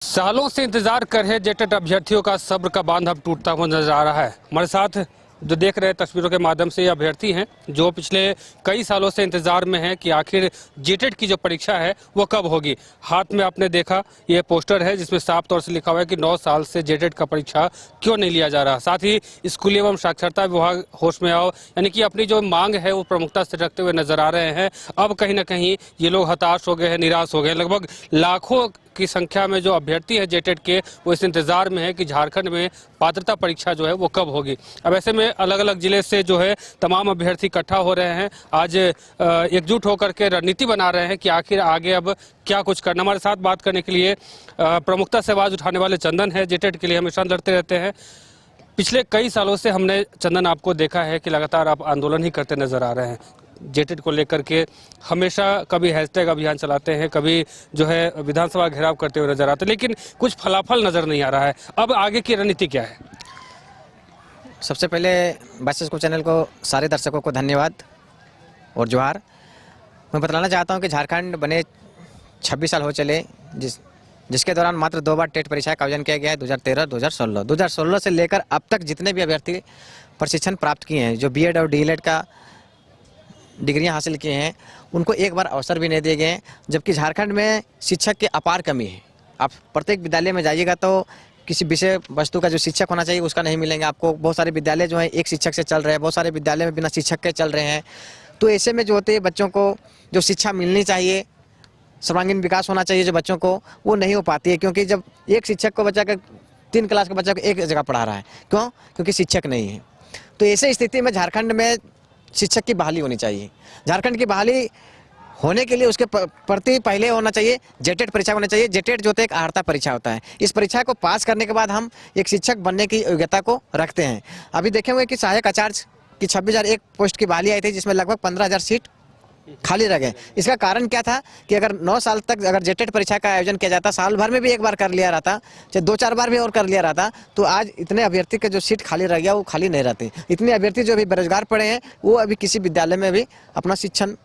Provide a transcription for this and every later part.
सालों से इंतजार कर रहे जेटेट अभ्यर्थियों का सब्र का बांध अब टूटता हुआ नजर आ रहा है। हमारे साथ जो देख रहे हैं तस्वीरों के माध्यम से ये अभ्यर्थी हैं जो पिछले कई सालों से इंतजार में हैं कि आखिर जेटेट की जो परीक्षा है वो कब होगी। हाथ में आपने देखा ये पोस्टर है जिसमें साफ तौर से लिखा हुआ है कि 9 साल से जेटेट का परीक्षा क्यों नहीं लिया जा रहा। साथ ही स्कूली एवं साक्षरता विभाग होश में आओ यानी कि अपनी जो मांग है वो प्रमुखता से रखते हुए नजर आ रहे हैं। अब कहीं ना कहीं ये लोग हताश हो गए हैं, निराश हो गए। लगभग लाखों की संख्या में जो अभ्यर्थी है जेटेट के वो इस इंतजार में है कि झारखंड में पात्रता परीक्षा जो है वो कब होगी। अब ऐसे में अलग अलग जिले से जो है तमाम अभ्यर्थी इकट्ठा हो रहे हैं, आज एकजुट होकर के रणनीति बना रहे हैं कि आखिर आगे अब क्या कुछ करना। हमारे साथ बात करने के लिए प्रमुखता से आवाज उठाने वाले चंदन है, जेटेट के लिए हमेशा लड़ते रहते हैं। पिछले कई सालों से हमने चंदन आपको देखा है कि लगातार आप आंदोलन ही करते नजर आ रहे हैं जेटेट को लेकर के। हमेशा कभी हैशटैग अभियान चलाते हैं, कभी जो है विधानसभा घेराव करते हुए नजर आते हैं, लेकिन कुछ फलाफल नजर नहीं आ रहा है। अब आगे की रणनीति क्या है? सबसे पहले बादशाह स्कूल चैनल को सारे दर्शकों को धन्यवाद और जोहार। मैं बतलाना चाहता हूं कि झारखंड बने 26 साल हो चले, जिसके दौरान मात्र 2 बार टेट परीक्षा का आयोजन किया गया है, 2013 2016। 2016 से लेकर अब तक जितने भी अभ्यर्थी प्रशिक्षण प्राप्त किए हैं, जो बीएड और डीएलएड का डिग्रियां हासिल किए हैं, उनको एक बार अवसर भी नहीं दिए गए हैं। जबकि झारखंड में शिक्षक की अपार कमी है। आप प्रत्येक विद्यालय में जाइएगा तो किसी विषय वस्तु का जो शिक्षक होना चाहिए उसका नहीं मिलेंगे आपको। बहुत सारे विद्यालय जो हैं एक शिक्षक से चल रहे हैं, बहुत सारे विद्यालय में बिना शिक्षक के चल रहे हैं। तो ऐसे में जो होते हैं बच्चों को जो शिक्षा मिलनी चाहिए, सर्वांगीण विकास होना चाहिए जो बच्चों को, वो नहीं हो पाती है। क्योंकि जब एक शिक्षक को बच्चा का 3 क्लास के बच्चा को एक जगह पढ़ा रहा है, क्यों? क्योंकि शिक्षक नहीं है। तो ऐसे स्थिति में झारखंड में शिक्षक की बहाली होनी चाहिए। झारखंड की बहाली होने के लिए उसके प्रति पहले होना चाहिए जेटेट परीक्षा होना चाहिए। जेटेट जो होता है एक अर्हता परीक्षा होता है। इस परीक्षा को पास करने के बाद हम एक शिक्षक बनने की योग्यता को रखते हैं। अभी देखे हुए कि सहायक आचार्य की 26,001 पोस्ट की बहाली आई थी, जिसमें लगभग 15,000 सीट खाली रह गए। इसका कारण क्या था कि अगर 9 साल तक अगर जेटेट परीक्षा का आयोजन किया जाता, साल भर में भी एक बार कर लिया रहता, चाहे 2-4 बार भी और कर लिया रहता, तो आज इतने अभ्यर्थी के जो सीट खाली रह गया वो खाली नहीं रहते। इतने अभ्यर्थी जो अभी बेरोजगार पड़े हैं वो अभी किसी विद्यालय में भी अपना शिक्षण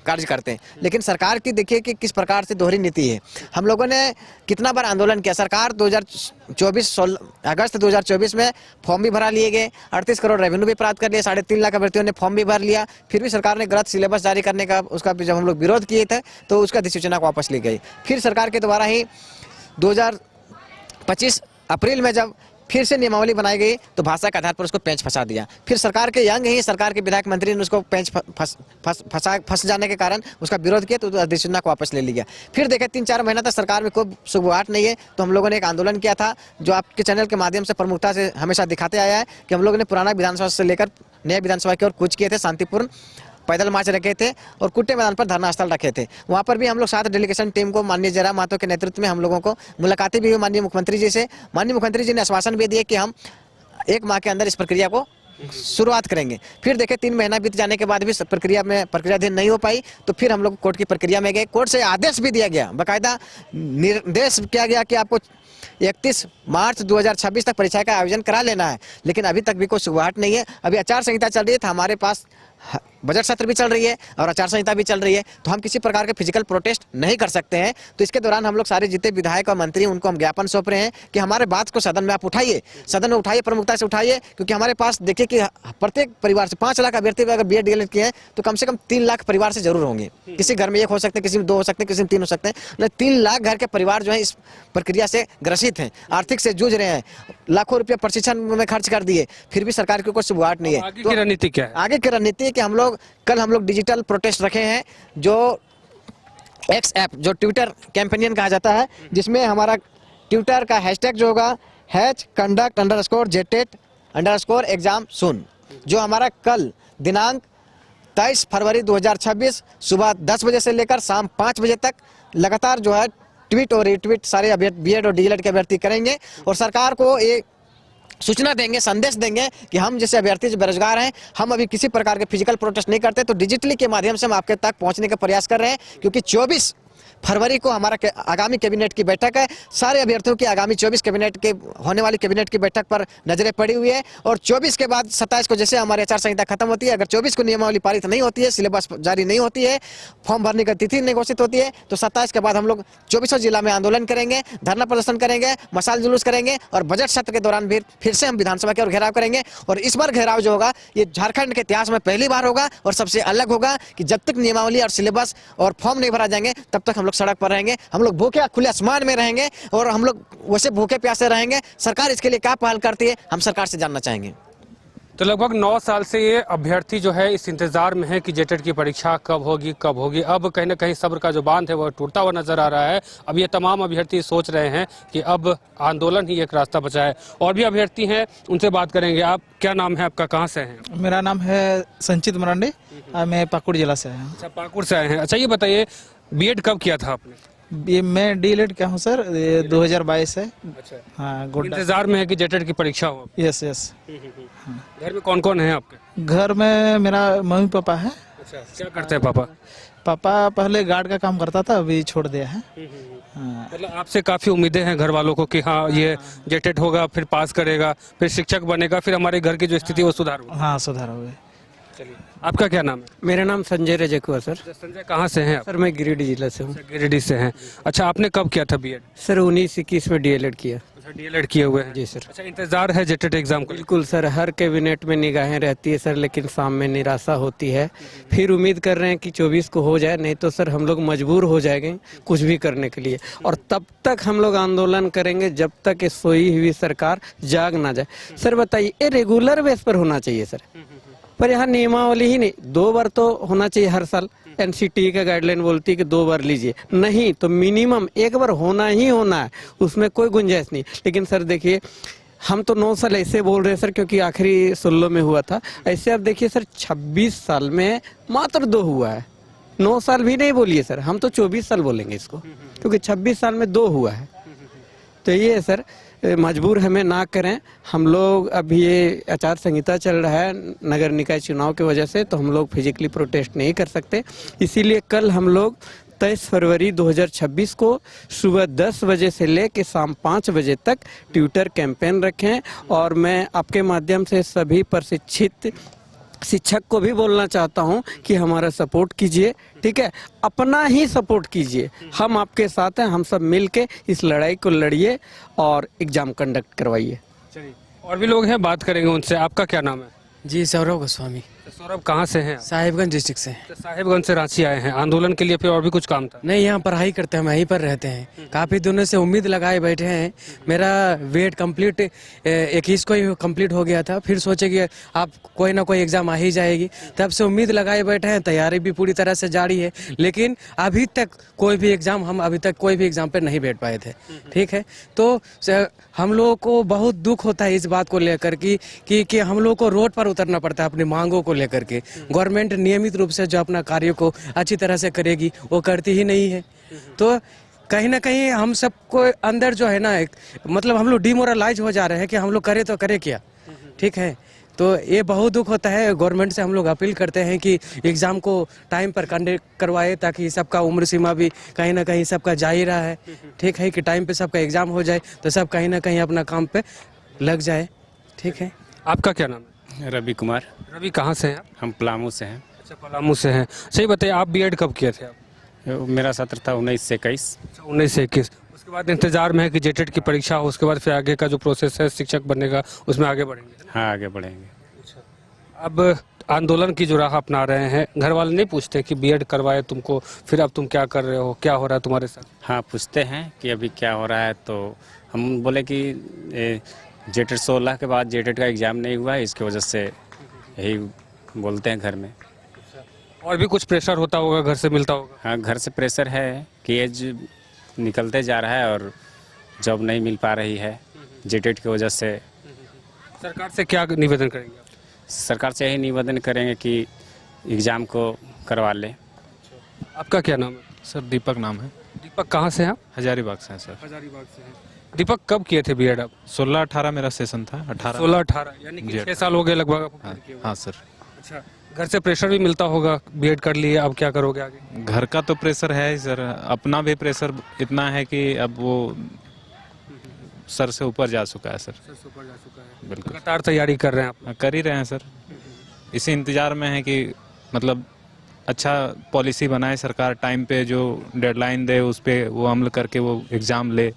कार्य करते हैं। लेकिन सरकार की देखिए कि किस प्रकार से दोहरी नीति है। हम लोगों ने कितना बार आंदोलन किया। सरकार 2024 अगस्त 2024 में फॉर्म भी भरा लिए गए, 38 करोड़ रेवेन्यू भी प्राप्त कर लिया, 3.5 लाख अभ्यर्थियों ने फॉर्म भी भर लिया। फिर भी सरकार ने गलत सिलेबस जारी करने का उसका जब हम लोग विरोध किए थे तो उसका अधिसूचना वापस ली गई। फिर सरकार के द्वारा ही 2025 अप्रैल में जब फिर से नियमावली बनाई गई तो भाषा के आधार पर उसको पेंच फंसा दिया। फिर सरकार के यंग ही सरकार के विधायक मंत्री ने उसको पेंच फंस जाने के कारण उसका विरोध किया तो अधिसूचना को वापस ले लिया। फिर देखे 3-4 महीना तक सरकार में कोई सुगबुगाहट नहीं है, तो हम लोगों ने एक आंदोलन किया था जो आपके चैनल के माध्यम से प्रमुखता से हमेशा दिखाते आया है कि हम लोगों ने पुराना विधानसभा से लेकर नया विधानसभा की ओर कूच किए थे, शांतिपूर्ण पैदल मार्च रखे थे और कुट्टे मैदान पर धरना स्थल रखे थे। वहाँ पर भी हम लोग 7 डेलीगेशन टीम को माननीय जयराम महतो के नेतृत्व में हम लोगों को मुलाकातें भी हुई माननीय मुख्यमंत्री जी से। माननीय मुख्यमंत्री जी ने आश्वासन भी दिए कि हम 1 माह के अंदर इस प्रक्रिया को शुरुआत करेंगे। फिर देखे 3 महीना बीत जाने के बाद भी प्रक्रियाधीन नहीं हो पाई, तो फिर हम लोग कोर्ट की प्रक्रिया में गए। कोर्ट से आदेश भी दिया गया, बाकायदा निर्देश किया गया कि आपको 31 मार्च 2026 तक परीक्षा का आयोजन करा लेना है। लेकिन अभी तक भी कोई शुरुआत नहीं है। अभी आचार संहिता चल रही है, तो हमारे पास बजट सत्र भी चल रही है और आचार संहिता भी चल रही है, तो हम किसी प्रकार के फिजिकल प्रोटेस्ट नहीं कर सकते हैं। तो इसके दौरान हम लोग सारे जितने विधायक और मंत्री उनको हम ज्ञापन सौंप रहे हैं कि हमारे बात को सदन में आप उठाइए, सदन में उठाइए, प्रमुखता से उठाइए। क्योंकि हमारे पास देखिए कि प्रत्येक परिवार से 5 लाख अभ्यर्थी अगर बीएड डीएलएड किए हैं तो कम से कम 3 लाख परिवार से जरूर होंगे। किसी घर में 1 हो सकते हैं, किसी में 2 हो सकते हैं, किसी में 3 हो सकते हैं। 3 लाख घर के परिवार जो है इस प्रक्रिया से ग्रसित हैं, आर्थिक से जूझ रहे हैं, लाखों रुपया प्रशिक्षण में खर्च कर दिए, फिर भी सरकार की कोई शुरुआत नहीं है। आगे की रणनीति क्या है? आगे की रणनीति है कि कल हम लोग डिजिटल प्रोटेस्ट रखे हैं, जो एक्स ऐप जो ट्विटर कैंपेनियन कहा जाता है, जिसमें हमारा ट्विटर का हैशटैग जो होगा #conduct_jetet_exam soon, जो हमारा कल दिनांक 23 फरवरी 2026 सुबह 10 बजे से लेकर शाम 5 बजे तक लगातार जो है ट्वीट और रिट्वीट सारे बीएड और डीएलएड के अभ्यर्थी करेंगे और सरकार को एक सूचना देंगे, संदेश देंगे कि हम जैसे अभ्यर्थी जो बेरोजगार हैं, हम अभी किसी प्रकार के फिजिकल प्रोटेस्ट नहीं करते, तो डिजिटली के माध्यम से हम आपके तक पहुंचने का प्रयास कर रहे हैं। क्योंकि 24 फरवरी को हमारा आगामी कैबिनेट की बैठक है। सारे अभ्यर्थियों की आगामी 24 कैबिनेट के होने वाली कैबिनेट की बैठक पर नजरें पड़ी हुई है और 24 के बाद 27 को जैसे हमारी आचार संहिता खत्म होती है, अगर 24 को नियमावली पारित नहीं होती है, सिलेबस जारी नहीं होती है, फॉर्म भरने की तिथि नहीं घोषित होती है, तो 27 के बाद हम लोग 24 जिला में आंदोलन करेंगे, धरना प्रदर्शन करेंगे, मशाल जुलूस करेंगे और बजट सत्र के दौरान फिर से हम विधानसभा की ओर घेराव करेंगे। और इस बार घेराव जो होगा ये झारखंड के इतिहास में पहली बार होगा और सबसे अलग होगा कि जब तक नियमावली और सिलेबस और फॉर्म नहीं भरा जाएंगे तब तक हम लोग सड़क पर रहेंगे, हम लोग भूखे खुले आसमान में रहेंगे और हम लोग वैसे भूखे प्यासे रहेंगे। सरकार इसके लिए क्या पहल करती है हम सरकार से जानना चाहेंगे। तो लगभग 9 साल से ये अभ्यर्थी जो है इस इंतजार में है कि जेटेट की परीक्षा कब होगी कब होगी। अब कहीं ना कहीं सब्र का जो बांध है वो टूटता हुआ नजर आ रहा है। अब ये तमाम अभ्यर्थी सोच रहे हैं कि अब आंदोलन ही एक रास्ता बचा है। और भी अभ्यर्थी हैं, उनसे बात करेंगे। आप क्या नाम है आपका, कहाँ से हैं? मेरा नाम है संचित मरांडी, मैं पाकुड़ जिला से आया हूँ। अच्छा, पाकुड़ से आए हैं। अच्छा, ये बताइए बीएड कब किया था आपने? ये मैं डीएलएड क्या हूँ सर, ये 2022 है। अच्छा, हाँ गोड्डा। इंतजार में है कि जेटेट की परीक्षा हो। Yes yes. घर में कौन कौन है आपके? घर में मेरा मम्मी पापा है। अच्छा, क्या करते हैं पापा? पापा पहले गार्ड का काम करता था, अभी छोड़ दिया है। हाँ। मतलब आपसे काफी उम्मीदें हैं घर वालों को कि हाँ ये जेटेट होगा, फिर पास करेगा, फिर शिक्षक बनेगा, फिर हमारे घर की जो स्थिति है वो सुधार होगा। हाँ सुधार हो गए। चलिए, आपका क्या नाम है? मेरा नाम संजय रजकुआ सर। संजय, कहाँ से हैं आप? सर मैं गिरिडीह जिला से हूँ। गिरिडीह से हैं। अच्छा, आपने कब किया था बीएड? सर 19-21 में डीएलएड किया। अच्छा, डीएलएड किए हुए हैं। जी सर। अच्छा, इंतजार है जेटेट एग्जाम को? बिल्कुल सर, हर कैबिनेट में निगाहें रहती है सर, लेकिन शाम में निराशा होती है। फिर उम्मीद कर रहे हैं कि 24 को हो जाए, नहीं तो सर हम लोग मजबूर हो जाएंगे कुछ भी करने के लिए। और तब तक हम लोग आंदोलन करेंगे जब तक ये सोई हुई सरकार जाग ना जाए। सर बताइए, ये रेगुलर बेस पर होना चाहिए सर, पर यहाँ नियमावली ही नहीं। 2 बार तो होना चाहिए हर साल। एनसीटी का गाइडलाइन बोलती है कि 2 बार लीजिए, नहीं तो मिनिमम 1 बार होना ही होना है, उसमें कोई गुंजाइश नहीं। लेकिन सर देखिए, हम तो 9 साल ऐसे बोल रहे हैं सर क्योंकि आखिरी 16 में हुआ था। ऐसे आप देखिए सर, 26 साल में मात्र 2 हुआ है। 9 साल भी नहीं बोलिए सर, हम तो 24 साल बोलेंगे इसको, क्योंकि 26 साल में 2 हुआ है। तो ये है सर, मजबूर हमें ना करें। हम लोग अभी ये आचार संहिता चल रहा है नगर निकाय चुनाव की वजह से, तो हम लोग फिजिकली प्रोटेस्ट नहीं कर सकते। इसीलिए कल हम लोग 23 फरवरी 2026 को सुबह 10 बजे से लेकर शाम 5 बजे तक ट्विटर कैंपेन रखें। और मैं आपके माध्यम से सभी प्रशिक्षित शिक्षक को भी बोलना चाहता हूं कि हमारा सपोर्ट कीजिए, ठीक है, अपना ही सपोर्ट कीजिए। हम आपके साथ हैं, हम सब मिलके इस लड़ाई को लड़िए और एग्जाम कंडक्ट करवाइए। चलिए, और भी लोग हैं, बात करेंगे उनसे। आपका क्या नाम है? जी सौरभ गोस्वामी, सौरभ, कहाँ से हैं आप? साहिबगंज डिस्ट्रिक्ट से। तो साहिबगंज से रांची आए हैं आंदोलन के लिए, फिर और भी कुछ काम था? नहीं, यहाँ पढ़ाई करते हैं, हम यहीं पर रहते हैं। काफ़ी दिनों से उम्मीद लगाए बैठे हैं। मेरा वेट कंप्लीट 21 को ही कंप्लीट हो गया था। फिर सोचे कि आप कोई ना कोई एग्ज़ाम आ ही जाएगी, तब से उम्मीद लगाए बैठे हैं। तैयारी भी पूरी तरह से जारी है, लेकिन अभी तक कोई भी एग्ज़ाम पर नहीं बैठ पाए थे, ठीक है। तो हम लोगों को बहुत दुख होता है इस बात को लेकर कि हम लोग को रोड पर उतरना पड़ता है अपनी मांगों को लेकर के। गवर्नमेंट नियमित रूप से जो अपना कार्य को अच्छी तरह से करेगी वो करती ही नहीं है। तो कहीं ना कहीं हम सबको अंदर जो है ना, मतलब हम लोग डिमोरलाइज हो जा रहे हैं कि हम लोग करें तो करें क्या, ठीक है। तो ये बहुत दुख होता है। गवर्नमेंट से हम लोग अपील करते हैं कि एग्ज़ाम को टाइम पर कंडक्ट करवाए, ताकि सबका उम्र सीमा भी कहीं ना कहीं सबका जारी रहा है, ठीक है, कि टाइम पे सबका एग्ज़ाम हो जाए तो सब कहीं ना कहीं अपना काम पे लग जाए, ठीक है। आपका क्या नाम है? रवि कुमार। रवि, कहाँ से हैं आप? हम पलामू से हैं। अच्छा, पलामू से हैं। सही बताइए, आप बीएड कब किए थे आप? मेरा सत्र था 19 से 21। 19 से 21। उसके बाद इंतजार में है कि जेटेट की परीक्षा हो, उसके बाद फिर आगे का जो प्रोसेस है शिक्षक बनने का, उसमें आगे बढ़ेंगे। हाँ, आगे बढ़ेंगे। अब आंदोलन की जो राह अपना रहे हैं, घर वाले नहीं पूछते कि बीएड करवाए तुमको, फिर अब तुम क्या कर रहे हो, क्या हो रहा है तुम्हारे साथ? हाँ, पूछते हैं कि अभी क्या हो रहा है, तो हम बोले कि जेटेट 16 के बाद जेटेट का एग्ज़ाम नहीं हुआ है, इसकी वजह से यही बोलते हैं घर में। और भी कुछ प्रेशर होता होगा, घर से मिलता होगा? हाँ, घर से प्रेशर है कि एज निकलते जा रहा है और जॉब नहीं मिल पा रही है जेटेट की वजह से। सरकार से क्या निवेदन करेंगे? सरकार से यही निवेदन करेंगे कि एग्ज़ाम को करवा ले। आपका क्या नाम है? सर दीपक नाम है। दीपक, कहाँ से हैं आप? हजारीबाग से हैं सर। हजारीबाग से हैं। दीपक, कब किए थे बीएड आप? 16-18 मेरा सेशन था। 18 16-18, यानी कि 6 साल हो गए लगभग आपको हाँ, किए हुए। हाँ सर। अच्छा, घर से प्रेशर भी मिलता होगा, बीएड कर लिए अब क्या करोगे आगे? घर का तो प्रेशर है ही सर, अपना भी प्रेशर इतना है कि अब वो सर से ऊपर जा चुका है सर। बिल्कुल लगातार तैयारी कर रहे हैं आप? कर ही रहे हैं सर, इसी इंतजार में है कि मतलब अच्छा पॉलिसी बनाए सरकार, टाइम पे जो डेडलाइन दे उस पे वो अमल करके वो एग्ज़ाम ले,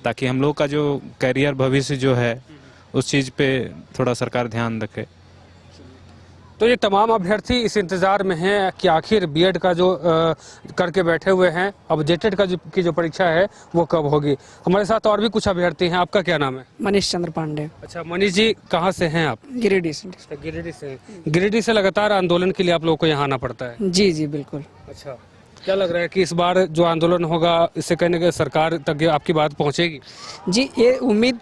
ताकि हम लोग का जो करियर भविष्य जो है उस चीज़ पे थोड़ा सरकार ध्यान रखे। तो ये तमाम अभ्यर्थी इस इंतज़ार में हैं कि आखिर बीएड का जो करके बैठे हुए हैं, अब जेटेट का की जो परीक्षा है वो कब होगी। हमारे साथ और भी कुछ अभ्यर्थी हैं। आपका क्या नाम है? मनीष चंद्र पांडे, अच्छा मनीष जी, कहाँ से हैं आप? गिरिडीह से। गिरिडीह से लगातार आंदोलन के लिए आप लोगों को यहाँ आना पड़ता है? जी जी बिल्कुल। अच्छा, क्या लग रहा है कि इस बार जो आंदोलन होगा इससे कहने के सरकार तक आपकी बात पहुँचेगी? जी, ये उम्मीद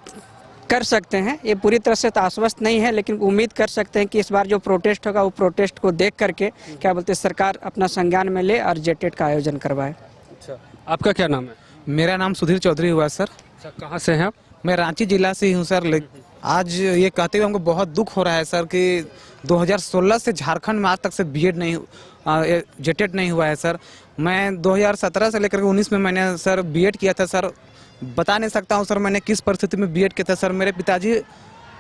कर सकते हैं, ये पूरी तरह से तो आश्वस्त नहीं है, लेकिन उम्मीद कर सकते हैं कि इस बार जो प्रोटेस्ट होगा वो प्रोटेस्ट को देख करके क्या बोलते हैं सरकार अपना संज्ञान में ले और जेटेट का आयोजन करवाए। अच्छा, आपका क्या नाम है? मेरा नाम सुधीर चौधरी हुआ सर। अच्छा, कहाँ से हैं आप? मैं रांची जिला से ही हूँ सर। आज ये कहते हुए हमको बहुत दुख हो रहा है सर कि 2016 से झारखंड में आज तक से बीएड नहीं, जेटेट नहीं हुआ है सर। मैं 2017 से लेकर के 19 में मैंने सर बीएड किया था सर। बता नहीं सकता हूँ सर मैंने किस परिस्थिति में बीएड किया था सर। मेरे पिताजी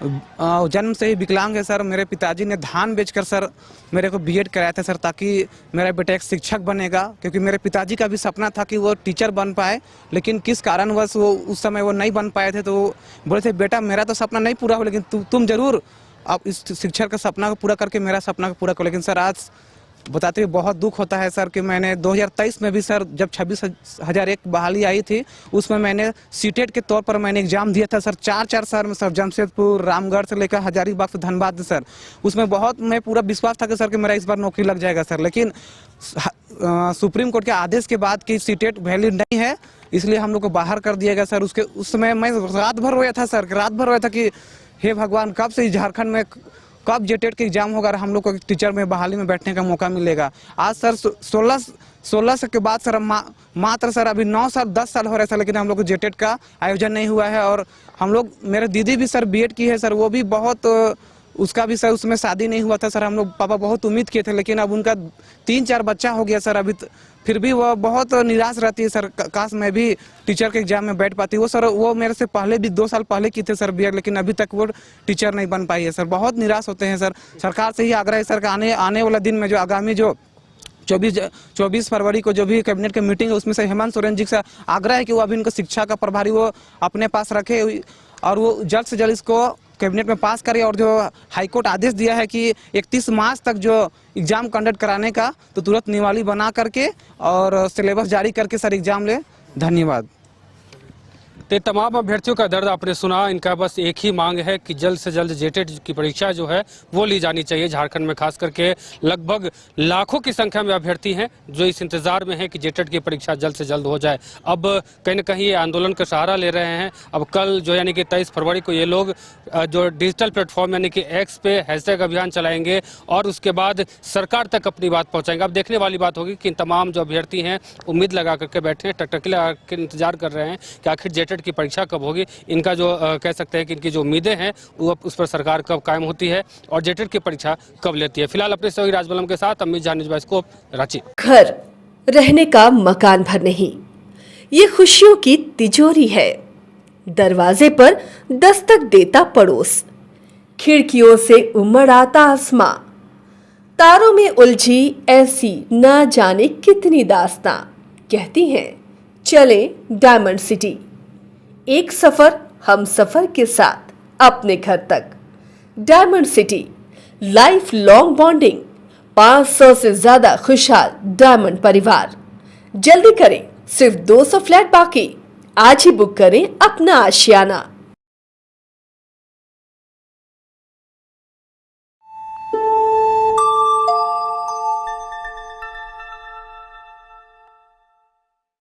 जन्म से ही विकलांग है सर। मेरे पिताजी ने धान बेचकर सर मेरे को बीएड कराया था सर, ताकि मेरा बेटा एक शिक्षक बनेगा, क्योंकि मेरे पिताजी का भी सपना था कि वो टीचर बन पाए, लेकिन किस कारणवश वो उस समय वो नहीं बन पाए थे। तो वो बोले थे बेटा मेरा तो सपना नहीं पूरा हो, लेकिन तुम जरूर आप इस शिक्षक का सपना को पूरा करके मेरा सपना को पूरा करो। लेकिन सर आज बताते हुए बहुत दुख होता है सर कि मैंने 2023 में भी सर जब 26,001 बहाली आई थी उसमें मैंने सीटेट के तौर पर मैंने एग्जाम दिया था सर। 4 शहर में सर, जमशेदपुर, रामगढ़ से लेकर हजारीबाग से धनबाद सर। उसमें बहुत मैं पूरा विश्वास था कि सर कि मेरा इस बार नौकरी लग जाएगा सर, लेकिन सुप्रीम कोर्ट के आदेश के बाद कि सीटेट वैलिड नहीं है, इसलिए हम लोग को बाहर कर दिया गया सर। उस समय मैं रात भर रोया था सर, रात भर रोया था कि हे भगवान कब से झारखंड में कब जेटेट के एग्जाम होगा और हम लोग को टीचर में बहाली में बैठने का मौका मिलेगा। आज सर 16 के बाद सर मात्र सर अभी 9 साल 10 साल हो रहे सर, लेकिन हम लोग को जेटेट का आयोजन नहीं हुआ है। और हम लोग, मेरे दीदी भी सर बीएड की है सर, वो भी बहुत, उसका भी सर उसमें शादी नहीं हुआ था सर। हम लोग पापा बहुत उम्मीद किए थे, लेकिन अब उनका 3-4 बच्चा हो गया सर। अभी फिर भी वो बहुत निराश रहती है सर, काश मैं भी टीचर के एग्जाम में बैठ पाती। वो सर वो मेरे से पहले भी 2 साल पहले की थे सर बीएड, लेकिन अभी तक वो टीचर नहीं बन पाई है सर। बहुत निराश होते हैं सर। सरकार से ही आग्रह है सर कि आने वाला दिन में जो आगामी जो 24 फरवरी को जो भी कैबिनेट की मीटिंग है उसमें से हेमंत सोरेन जी से आग्रह है कि वो अभी इनको शिक्षा का प्रभारी वो अपने पास रखे और वो जल्द से जल्द इसको कैबिनेट में पास करे। और जो हाईकोर्ट आदेश दिया है कि 31 मार्च तक जो एग्जाम कंडक्ट कराने का, तो तुरंत निवाली बना करके और सिलेबस जारी करके सर एग्जाम ले। धन्यवाद। तो तमाम अभ्यर्थियों का दर्द आपने सुना। इनका बस एक ही मांग है कि जल्द से जल्द जेटेट की परीक्षा जो है वो ली जानी चाहिए। झारखंड में खास करके लगभग लाखों की संख्या में अभ्यर्थी हैं जो इस इंतजार में हैं कि जेटेट की परीक्षा जल्द से जल्द हो जाए। अब कहीं ना कहीं ये आंदोलन का सहारा ले रहे हैं। अब कल जो यानी कि 23 फरवरी को ये लोग जो डिजिटल प्लेटफॉर्म यानी कि एक्स पे हैशटैग अभियान चलाएंगे और उसके बाद सरकार तक अपनी बात पहुँचाएंगे। अब देखने वाली बात होगी कि तमाम जो अभ्यर्थी हैं उम्मीद लगा करके बैठे हैं, टकटकी लगा के इंतजार कर रहे हैं कि आखिर जेटेट की परीक्षा कब होगी। इनका जो कह सकते हैं कि इनकी जो उम्मीदें हैं वो उस पर सरकार कब कायम होती है और जेटेट की परीक्षा कब लेती है। फिलहाल अपने सहयोगी राजबलम के साथ अमित झा, न्यूज़ बाइस्कोप, रांची। घर रहने का मकान भर नहीं, ये खुशियों की तिजोरी है। दरवाजे पर दस्तक देता पड़ोस, खिड़कियों से उमड़ आता आसमां, तारों में उलझी ऐसी ना जाने कितनी दास्तां। कहती हैं चले डायमंड सिटी, एक सफर हम सफर के साथ अपने घर तक। Diamond city, life long bonding, 500 से ज्यादा खुशहाल डायमंड परिवार। जल्दी करें, सिर्फ 200 फ्लैट बाकी। आज ही बुक करें अपना आशियाना।